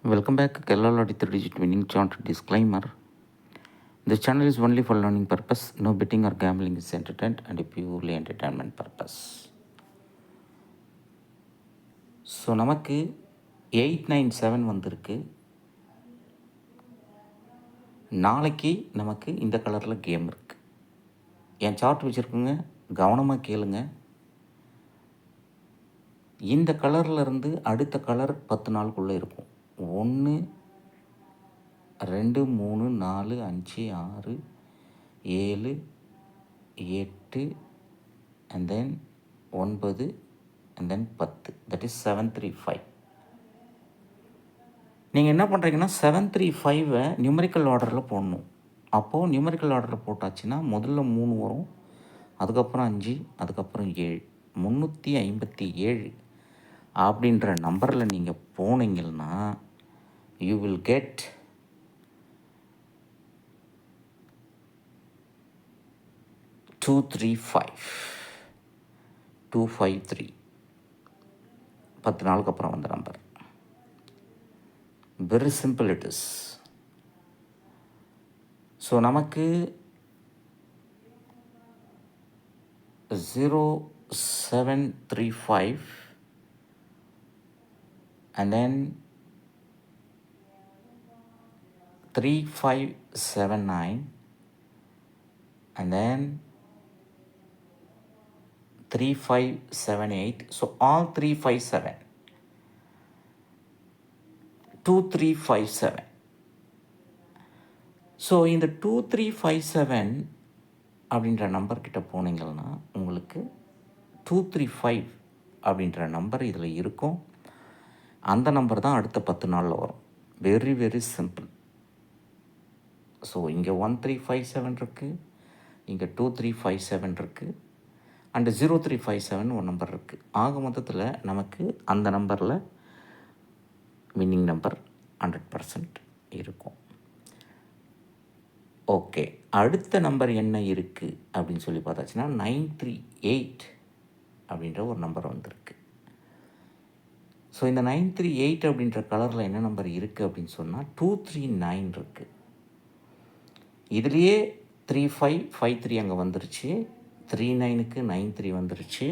Welcome back, Kerala 3-digit winning chart disclaimer. This channel is only for learning purpose. No betting or gambling is entertained and purely entertainment purpose. So நமக்கு 897 வந்திருக்கு. நாளைக்கு நமக்கு இந்த கலரில் game இருக்குது. என் chart வச்சுருக்குங்க, கவனமாக கேளுங்க. இந்த கலர்லேருந்து அடுத்த கலர் 10 நாளுக்குள்ளே இருக்கும். 1 2 3 4 5 6 7 8 and then 9 and then 10, that is 735. நீங்கள் என்ன பண்ணுறீங்கன்னா 735 நியூமரிக்கல் ஆர்டரில் போடணும். அப்போது நியூமரிக்கல் ஆர்டரில் போட்டாச்சுன்னா முதல்ல 3 வரும், அதுக்கப்புறம் 5, அதுக்கப்புறம் 7, 357 அப்படின்ற நம்பரில் நீங்கள் போனீங்கன்னா யூ வில் கெட் 253 10 நாளுக்கு அப்புறம் வந்த number. Very simple it is. So நமக்கு 0735 and then 3579 and then 3578. So all 357, 2357. So இந்த 2357 அப்படின்ற நம்பர்கிட்ட போனீங்கன்னா உங்களுக்கு 235 அப்படின்ற நம்பர் இதில் இருக்கும். அந்த நம்பர் தான் அடுத்த 10 நாளில் வரும். Very very simple. ஸோ இங்கே 1357 இருக்குது, இங்கே 2357 இருக்குது, அண்டு 0357 ஒரு நம்பர் இருக்குது. ஆக மொத்தத்தில் நமக்கு அந்த நம்பரில் வின்னிங் நம்பர் 100% இருக்கும். ஓகே, அடுத்த நம்பர் என்ன இருக்குது அப்படின்னு சொல்லி பார்த்தாச்சுன்னா 938 அப்படின்ற ஒரு நம்பர் வந்திருக்கு. ஸோ இந்த 938 அப்படின்ற கலரில் என்ன நம்பர் இருக்குது அப்படின்னு சொன்னால் 239 இருக்குது. இதுலேயே 3553 அங்கே வந்துருச்சு, 39க்கு 93 வந்துருச்சு.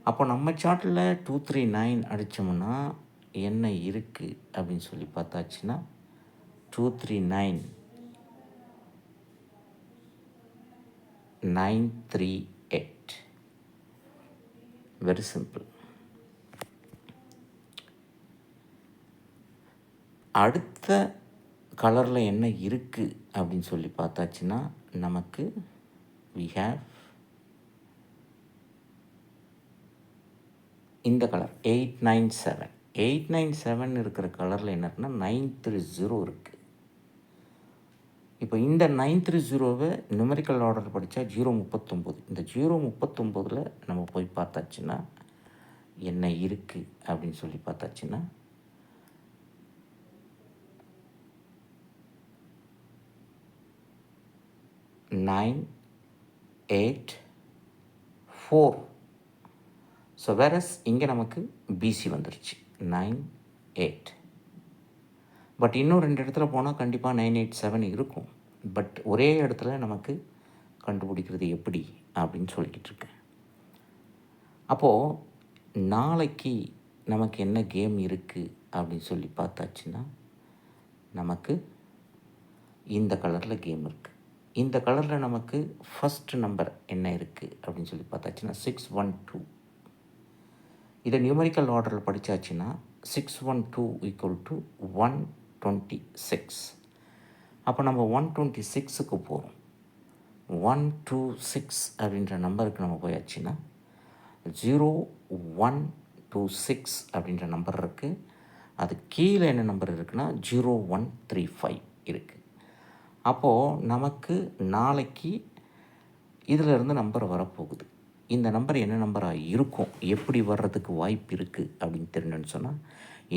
அப்போ நம்ம சார்ட்டில் 239 அடித்தோம்னா என்ன இருக்குது அப்படின்னு சொல்லி பார்த்தாச்சுன்னா 239 938. Very simple. அடுத்த கலரில் என்ன இருக்குது அப்படின்னு சொல்லி பார்த்தாச்சுன்னா நமக்கு we have இந்த கலர் 897 இருக்கிற கலரில் என்ன இருக்குன்னா 930 இருக்குது. இப்போ இந்த 930வை நியூமரிக்கல் ஆர்டர் படித்தா 039. இந்த 039 நம்ம போய் பார்த்தாச்சுன்னா என்ன இருக்குது அப்படின்னு சொல்லி பார்த்தாச்சுன்னா 984. ஸோ வேறஸ் இங்கே நமக்கு பிசி வந்துருச்சு 98. பட் இன்னும் 2 இடத்துல போனால் கண்டிப்பாக 987 இருக்கும். பட் ஒரே இடத்துல நமக்கு கண்டுபிடிக்கிறது எப்படி அப்படின்னு சொல்லிக்கிட்டு இருக்கேன். அப்போது நாளைக்கு நமக்கு என்ன கேம் இருக்குது அப்படின்னு சொல்லி பார்த்தாச்சுன்னா நமக்கு இந்த கலரில் கேம் இருக்குது. இந்த கலரில் நமக்கு ஃபஸ்ட்டு நம்பர் என்ன இருக்குது அப்படின்னு சொல்லி பார்த்தாச்சுன்னா 612. இதை நியூமரிக்கல் ஆர்டரில் படித்தாச்சுன்னா 612 = 126. அப்போ நம்ம 126க்கு போகிறோம். 126 அப்படின்ற நம்பருக்கு நம்ம போயாச்சுன்னா 0126 அப்படின்ற நம்பர் இருக்குது. அது கீழே என்ன நம்பர் இருக்குன்னா 0135 இருக்குது. அப்போது நமக்கு நாளைக்கு இதிலிருந்து நம்பர் வரப்போகுது. இந்த நம்பர் என்ன நம்பராக இருக்கும், எப்படி வர்றதுக்கு வாய்ப்பு இருக்குது அப்படின்னு தெரிஞ்சுன்னு சொன்னால்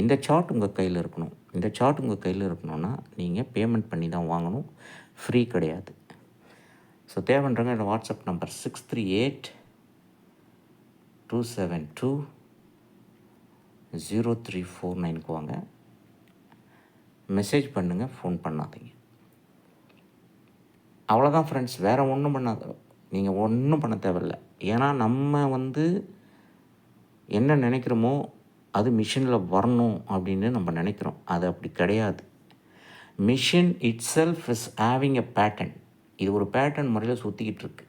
இந்த சார்ட் உங்கள் கையில் இருக்கணும். இந்த சார்ட் உங்கள் கையில் இருக்கணும்னா நீங்கள் பேமெண்ட் பண்ணி தான் வாங்கணும், ஃப்ரீ கிடையாது. ஸோ தேவைன்றவங்க என்னோடய வாட்ஸ்அப் நம்பர் 638-272-0349 வாங்க. மெசேஜ் பண்ணுங்கள், ஃபோன் பண்ணாதீங்க. அவ்வளோதான் ஃப்ரெண்ட்ஸ். வேறு ஒன்றும் பண்ணாத, நீங்கள் ஒன்றும் பண்ண தேவையில்ல. ஏன்னா நம்ம என்ன நினைக்கிறோமோ அது மிஷினில் வரணும் அப்படின்னு நம்ம நினைக்கிறோம். அது அப்படி கிடையாது. Machine it self is having a pattern. இது ஒரு பேட்டர்ன் முறையில் சுற்றிக்கிட்டு இருக்கு.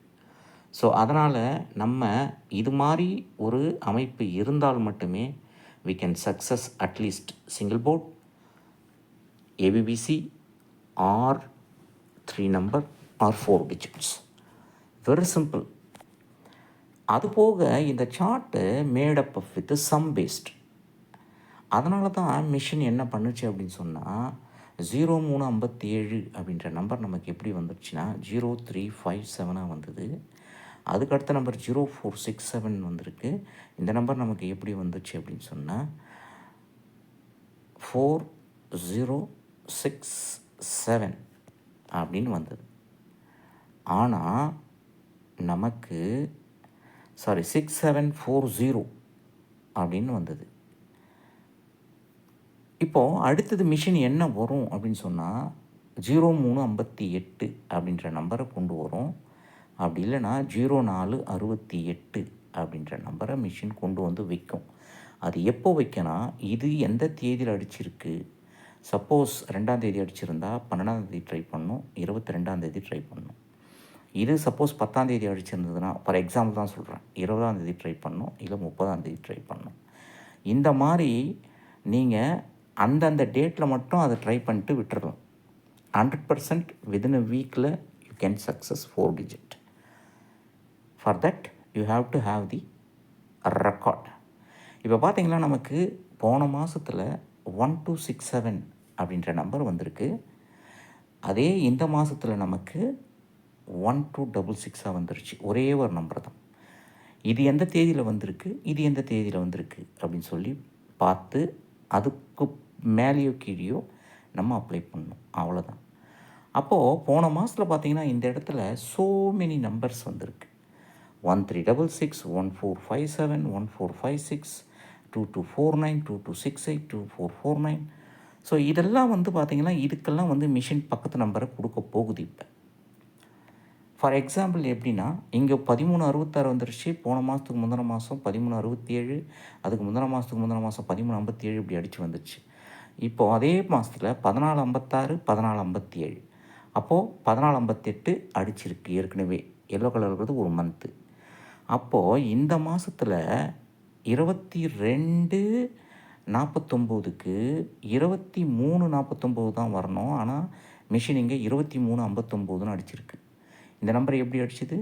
ஸோ அதனால் நம்ம இது மாதிரி ஒரு அமைப்பு இருந்தால் மட்டுமே we can success at least single board, ABBC or 3 number or 4 digits. Very simple. அதுபோக இந்த chart made up of with some paste. அதனால தான் மிஷின் என்ன பண்ணுச்சு அப்படின்னு சொன்னால் 0357 அப்படின்ற நம்பர் நமக்கு எப்படி வந்துடுச்சுன்னா 0357 வந்தது. அதுக்கடுத்த நம்பர் 0467 வந்திருக்கு. இந்த நம்பர் நமக்கு எப்படி வந்துச்சு அப்படின்னு சொன்னால் 4067 அப்படின்னு வந்தது. ஆனால் நமக்கு 6740 அப்படின்னு வந்தது. இப்போது அடுத்தது மிஷின் என்ன வரும் அப்படின்னு சொன்னால் 0358 அப்படின்ற நம்பரை கொண்டு வரும். அப்படி இல்லைன்னா 0468 அப்படின்ற நம்பரை மிஷின் கொண்டு வந்து வைக்கும். அது எப்போ வைக்கணும், இது எந்த தேதியில் அடிச்சிருக்கு. சப்போஸ் 2ஆம் தேதி அடிச்சிருந்தா 12ஆம் தேதி ட்ரை பண்ணணும், 22ஆம் தேதி ட்ரை பண்ணணும். இது சப்போஸ் 10ஆம் தேதி அடிச்சிருந்ததுன்னா, ஃபார் எக்ஸாம்பிள் தான் சொல்கிறேன், 20ஆம் தேதி ட்ரை பண்ணணும், இல்லை 30ஆம் தேதி ட்ரை பண்ணணும். இந்த மாதிரி நீங்கள் அந்தந்த டேட்டில் மட்டும் அதை ட்ரை பண்ணிட்டு விட்டுறலாம். 100% வித்தின் அ வீக்கில் you can success 4 digit. For that you have to have the record. இப்போ பார்த்தீங்கன்னா நமக்கு போன மாதத்தில் 1267 அப்படின்ற நம்பர் வந்திருக்கு. அதே இந்த மாதத்தில் நமக்கு 1266 வந்துருச்சு. ஒரே ஒரு நம்பர் தான். இது எந்த தேதியில் வந்திருக்கு, இது எந்த தேதியில் வந்திருக்கு அப்படின்னு சொல்லி பார்த்து அதுக்கு மேலேயோ கீழேயோ நம்ம அப்ளை பண்ணணும். அவ்வளோதான். அப்போது போன மாதத்தில் பார்த்தீங்கன்னா இந்த இடத்துல so many நம்பர்ஸ் வந்திருக்கு. 1366, 1457, 1456, 2249, 2268, 2449. ஸோ இதெல்லாம் பார்த்திங்கன்னா இதுக்கெல்லாம் மிஷின் பக்கத்து நம்பரை கொடுக்க போகுது. இப்போ ஃபார் எக்ஸாம்பிள் எப்படின்னா, இங்கே 1366 வந்துருச்சு. போன மாதத்துக்கு முந்தின மாதம் 1367, அதுக்கு முந்தின மாதத்துக்கு முந்தின மாதம் 1357 இப்படி அடித்து வந்துருச்சு. இப்போது அதே மாதத்தில் 1456, 1457, அப்போது 1458 அடிச்சிருக்கு ஏற்கனவே. எல்லோ கலர் இருக்கிறது ஒரு மந்த்து. அப்போது இந்த மாதத்தில் 22/49க்கு 23/49 தான் வரணும். ஆனால் மிஷின் இங்கே 23/59ன்னு அடிச்சிருக்கு. இந்த நம்பர் எப்படி அடிச்சுது?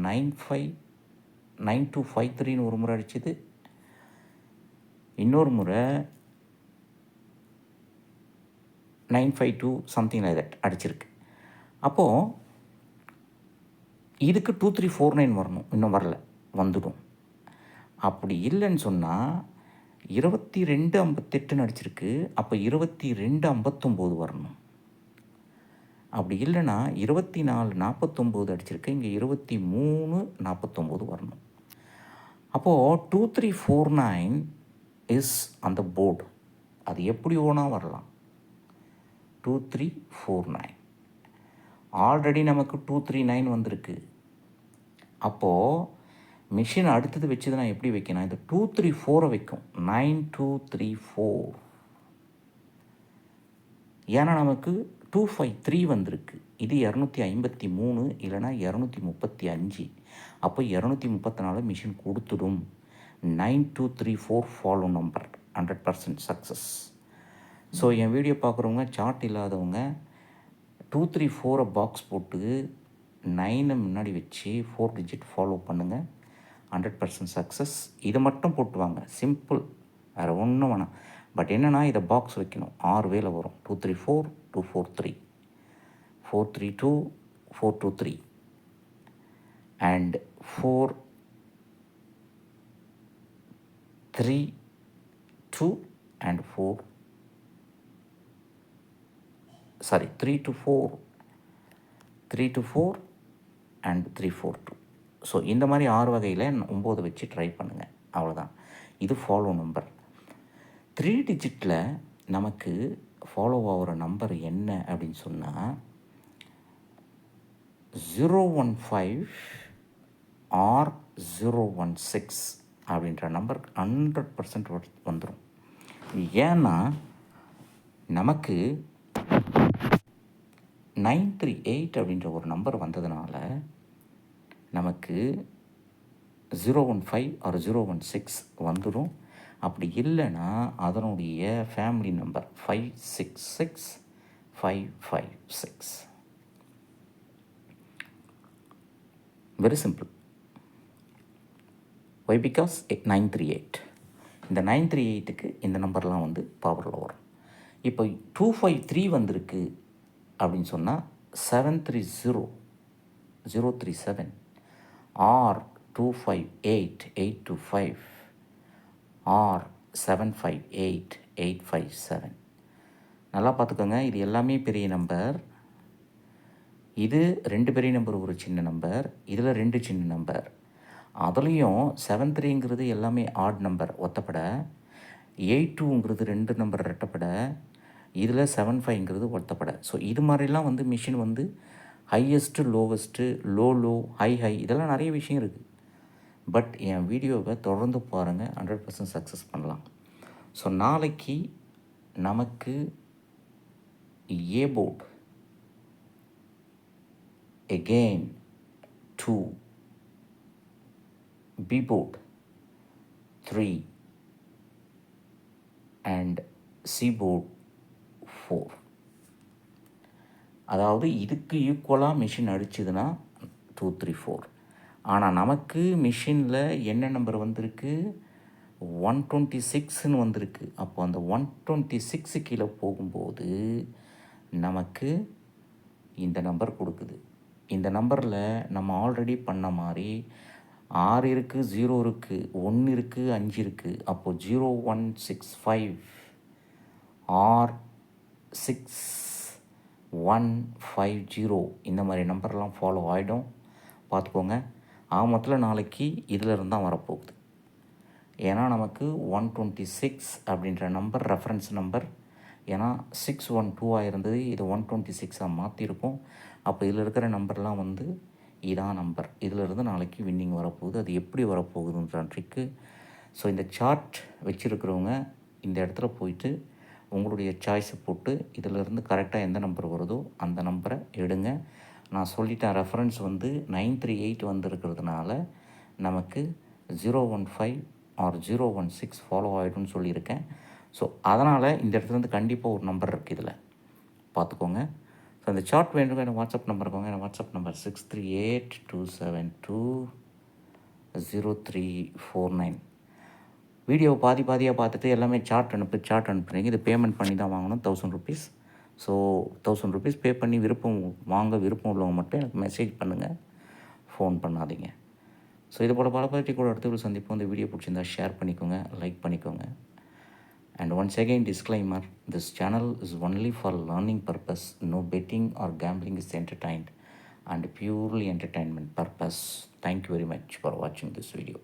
9253ன்னு ஒரு முறை அடிச்சுது, இன்னொரு முறை 952 சம்திங் லைக் தட் அடிச்சிருக்கு. அப்போது இதுக்கு 2349 வரணும், இன்னும் வரல, வந்துடும். அப்படி இல்லைன்னு சொன்னால் 2258ன்னு அடிச்சிருக்கு. அப்போ 2259 வரணும். அப்படி இல்லைன்னா 2449 அடிச்சிருக்கு, இங்கே 2349 வரணும். அப்போது 2349 இஸ் அந்த போர்டு. அது எப்படி ஓனா வரலாம். 2349 ஆல்ரெடி நமக்கு 239 வந்திருக்கு. அப்போது மிஷின் அடுத்தது வச்சது நான் எப்படி வைக்கணும், இந்த 234 வைக்கும். 9234. ஏன்னா நமக்கு 253 வந்திருக்கு. இது 253 இல்லைனா 235. அப்போ 234 மிஷின் கொடுத்துடும். 9234 ஃபாலோ நம்பர், 100% சக்ஸஸ். ஸோ என் வீடியோ பார்க்குறவங்க, சார்ட் இல்லாதவங்க 234 பாக்ஸ் போட்டு 9 முன்னாடி வச்சு 4 digit ஃபாலோ பண்ணுங்கள். 100% சக்ஸஸ். இதை மட்டும் போட்டு வாங்க, சிம்பிள், வேறு ஒன்றும் வேணாம். பட் என்னென்னா இதை பாக்ஸ் வைக்கணும். 6 வேலை வரும். 234, 243, 432, 423 and 432 and 3 to 4 and 342. So இந்த மாதிரி 6 வகையில் 9 வச்சு ட்ரை பண்ணுங்கள். அவ்வளோதான். இது ஃபாலோ நம்பர். 3 டிஜிட்டில் நமக்கு ஃபாலோ ஆகிற நம்பர் என்ன அப்படின்னு சொன்னால் 015 ஆர் 016 அப்படின்ற நம்பர் 100% வந்துடும். ஏன்னா நமக்கு 938 அப்படின்ற ஒரு நம்பர் வந்ததுனால நமக்கு 015 ஆர் 016 வந்துடும். அப்படி இல்லைன்னா அதனுடைய family number 566556. Very simple. Why because 938. இந்த 938க்கு இந்த நம்பர்லாம் வந்து பவரில் வரும். இப்போ 253 வந்திருக்கு அப்படின்னு சொன்னால் 730037 ஆர் 258825 ஆர் 758857. நல்லா பார்த்துக்கோங்க, இது எல்லாமே பெரிய நம்பர். இது 2 பெரிய நம்பர், ஒரு சின்ன நம்பர், இதில் 2 சின்ன நம்பர். அதுலேயும் 73ங்கிறது எல்லாமே ஆட் நம்பர் ஒத்தப்பட, 82ங்கிறது 2 நம்பர் ரெட்டப்பட, இதில் 75ங்கிறது ஒத்தப்பட. ஸோ இது மாதிரிலாம் வந்து மிஷின் வந்து ஹையஸ்ட்டு, லோவஸ்ட்டு, லோ, ஹை இதெல்லாம் நிறைய விஷயம் இருக்குது. பட் என் வீடியோவை தொடர்ந்து பாருங்கள், 100% சக்ஸஸ் பண்ணலாம். ஸோ நாளைக்கு நமக்கு A board again 2, B board 3 and C board 4. அதாவது இதுக்கு ஈக்குவலாக மிஷின் அடிச்சதுன்னா 2, 3, 4. ஆனால் நமக்கு மிஷினில் என்ன நம்பர் வந்திருக்கு, 126ன்னு வந்திருக்கு. அப்போ அந்த 126 கீழே போகும்போது நமக்கு இந்த நம்பர் கொடுக்குது. இந்த நம்பரில் நம்ம ஆல்ரெடி பண்ண மாதிரி 6 இருக்குது, 0 இருக்குது, 1 இருக்குது, 5 இருக்குது. அப்போது 0165 ஆர் 6150 இந்த மாதிரி நம்பர்லாம் ஃபாலோ ஆகிடும். பார்த்துக்கோங்க. மொத்தத்தில் நாளைக்கு இதில் இருந்து தான் வரப்போகுது. ஏன்னா நமக்கு 126 அப்படின்ற நம்பர் ரெஃபரன்ஸ் நம்பர். ஏன்னா 612 இருந்தது, இது 126 மாற்றிருக்கும். அப்போ இதில் இருக்கிற நம்பர்லாம் வந்து இதான் நம்பர். இதிலிருந்து நாளைக்கு வின்னிங் வரப்போகுது. அது எப்படி வரப்போகுதுன்ற ட்ரிக்கு. ஸோ இந்த சார்ட் வச்சுருக்கிறவங்க இந்த இடத்துல போயிட்டு உங்களுடைய சாய்ஸை போட்டு இதிலிருந்து கரெக்டாக எந்த நம்பர் வருதோ அந்த நம்பரை எடுங்க. நான் சொல்லிட்டேன், ரெஃபரன்ஸ் வந்து 938 வந்திருக்கிறதுனால நமக்கு 015 ஆர் 016 ஃபாலோ ஆகிடும்னு சொல்லியிருக்கேன். ஸோ அதனால் இந்த இடத்துலேருந்து கண்டிப்பாக ஒரு நம்பர் இருக்குது, இதில் பார்த்துக்கோங்க. ஸோ அந்த சார்ட் வேணுங்க, எனக்கு வாட்ஸ்அப் நம்பர் இருக்கோங்க. எனக்கு வாட்ஸ்அப் நம்பர் 6382720349. வீடியோ பாதியாக பார்த்துட்டு எல்லாமே சார்ட் அனுப்புறீங்க. இது பேமெண்ட் பண்ணி தான் வாங்கணும், 1000 rupees. ஸோ 1000 rupees பே பண்ணி விருப்பம் உள்ளவங்க மட்டும் எனக்கு மெசேஜ் பண்ணுங்கள், ஃபோன் பண்ணாதீங்க. ஸோ இது போல் பல பற்றி கூட அடுத்த சந்திப்போம். இந்த வீடியோ பிடிச்சிருந்தா ஷேர் பண்ணிக்கோங்க, லைக் பண்ணிக்கோங்க. And once again, disclaimer, this channel is only for learning purpose. No betting or gambling is entertained and purely entertainment purpose. Thank you very much for watching this video.